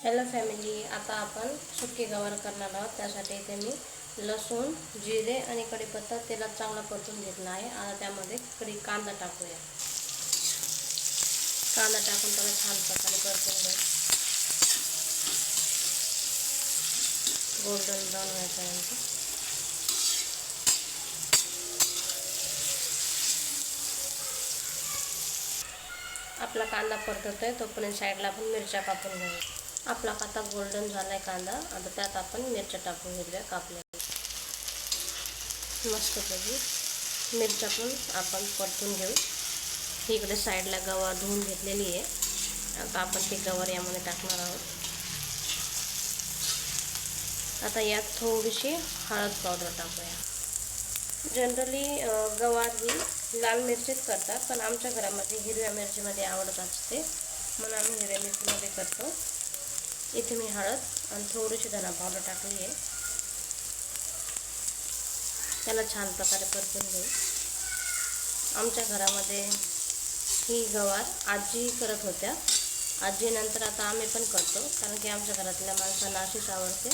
Hello family, आता आपण सुकी गवार करणार आहोत। त्यासाठी इथे मी लसूण, जिरे आणि कढीपत्ता तेलात चांगला परतून घेतला आहे। आता त्यामध्ये कांदा टाकूया। कांदा टाकून त्याला छान प्रकारे परतून घ्या, गोल्डन ब्राऊन व्हायपर्यंत। आपला कांदा परततोय तोपर्यंत साईडला आपण मिरच्या कापून घेऊया। आपला आता गोल्डन झालाय कांदा। आता त्यात आपण मिरच्या टाकून घेऊया कापल्या। मस्तपैकी मिरच्या पण आपण परतून घेऊ। इकडे साईडला गवार धुवून घेतलेली आहे। आता आपण ती गवार यामध्ये टाकणार आहोत। आता यात थोडीशी हळद पावडर टाकूया। जनरली गवार ही लाल मिरचीच करतात, पण आमच्या घरामध्ये हिरव्या मिरचीमध्ये आवडत असते, म्हणून आम्ही हिरव्या मिरचीमध्ये करतो। इथे मी हळद आणि थोडीशी धना पावडर टाकली आहे। त्याला छान प्रकारे परतून घेऊ। आमच्या घरामध्ये ही गवार आजी करत होत्या। आजीनंतर आता आम्ही पण करतो, कारण की आमच्या घरातल्या माणसांना अशीच आवडते।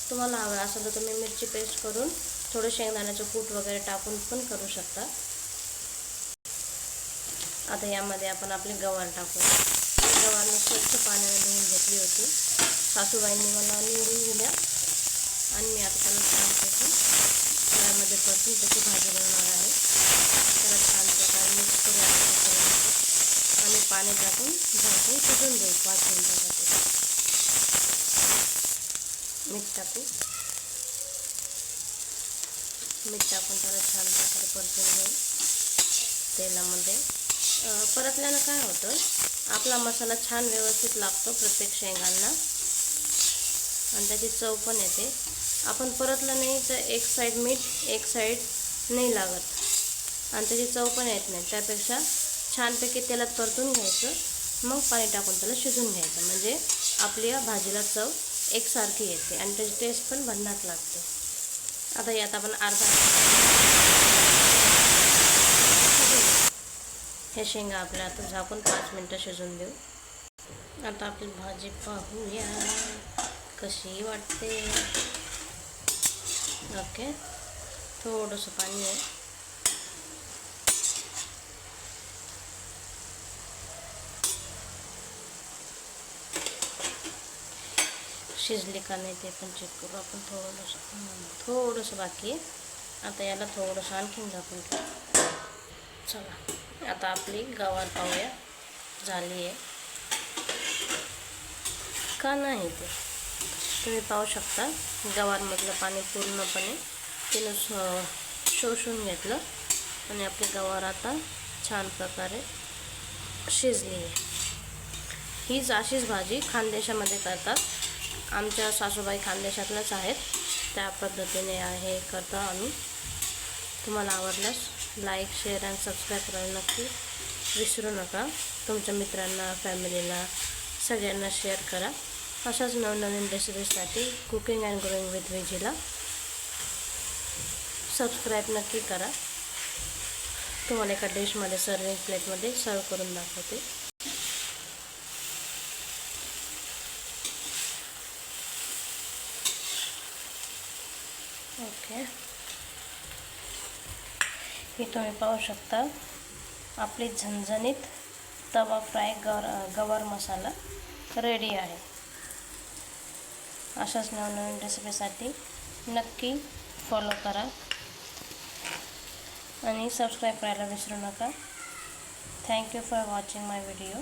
तुम्हाला हवं असेल तर तुम्ही मिरची पेस्ट करून थोडं शेंगदाण्याचं कूट वगैरे टाकून पण करू शकता। आता यामध्ये आपण आपले गवार टाकूया। गवार स्वच्छ पाण्याने धुवून घेतली होती। सासूबाईंनी मला निवडून दिल्या आणि मी आता त्याला छानपैकी त्यामध्ये परतून त्याची भाजी बनवणार आहे। त्याला छान प्रकारे मिक्स करूया आणि पाणी टाकून झाकून शिजून देऊ 5 मिनिटांसाठी। मीठ टाकून त्याला छान प्रकारे परतून घेऊ तेलामध्ये। परतल्यानं काय होतं, आपला मसाला छान व्यवस्थित लागतो प्रत्येक शेंगांना आणि त्याची चव पण येते। आपण परतलं नाही तर एक साईड मीठ एक साईड नाही लागत आणि त्याची चव पण येत नाही। त्यापेक्षा छानपैकी तेलात परतून घ्यायचं, मग पाणी टाकून त्याला शिजून घ्यायचं, म्हणजे आपल्या भाजीला चव एकसारखी येते आणि त्याची टेस्ट पण भन्नाट लागते। आता यात आपण हे शेंगा आपल्या आता झाकून 5 मिनिटं शिजून देऊ। आता आपली भाजी पाहूया कशी वाटते। ओके, थोडंसं पाणी आहे। शिजली का नाही ते पण चेक करू आपण। थोडंसं बाकी आहे। आता याला थोडंसं आणखीन झाकून ठेवू। चला, आता आपली गवार पाहूया झाली आहे का नाही ते तुम्ही पाहू शकता। गवारमधलं पाणी पूर्णपणे तिनं शोषून घेतलं आणि आपली गवार आता छान प्रकारे शिजली आहे। हीच अशीच भाजी खानदेशामध्ये करतात। आमच्या सासूबाई खानदेशातल्याच आहेत, त्या पद्धतीने हे करतो आम्ही। तुम्हाला आवडल्यास लाईक, शेअर आणि सबस्क्राईब करायला नक्की विसरू नका। तुमच्या मित्रांना, फॅमिलीला सगळ्यांना शेअर करा। अशाच नवनवीन रेसिपीसाठी कुकिंग अँड ग्रोइंग विथ वेजीला सबस्क्राईब नक्की करा। तुम्हाला एका डिशमध्ये सर्विंग प्लेटमध्ये सर्व करून दाखवते। ओके, हे तुम्ही पाहू शकता आपली झणझणीत तवा फ्राय गवार मसाला रेडी आहे। अशाच नवनवीन रेसिपीसाठी नक्की फॉलो करा आणि सबस्क्राईब करायला विसरू नका। Thank you for watching my video.